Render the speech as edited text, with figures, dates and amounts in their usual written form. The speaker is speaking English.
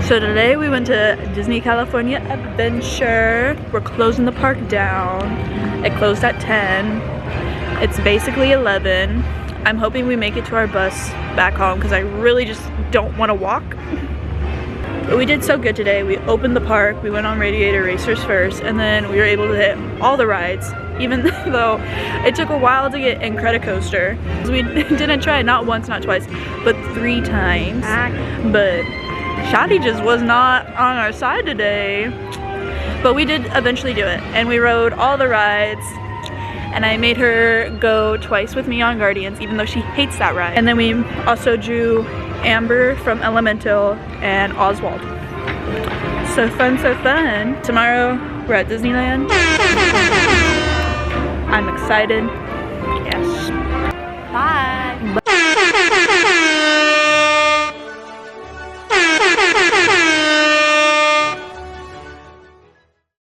So today we went to Disney California Adventure. We're closing the park down. It closed at 10. It's basically 11. I'm hoping we make it to our bus back home because I really just don't want to walk. But we did so good today. We opened the park, we went on Radiator Racers first, and then we were able to hit all the rides, even though it took a while to get Incredicoaster. We didn't try it not once, not twice, but 3 times. But Shadi just was not on our side today. But we did eventually do it, and we rode all the rides, and I made her go twice with me on Guardians, even though she hates that ride. And then we also drew Amber from Elemental and Oswald. So fun, so fun. Tomorrow we're at Disneyland. I'm excited.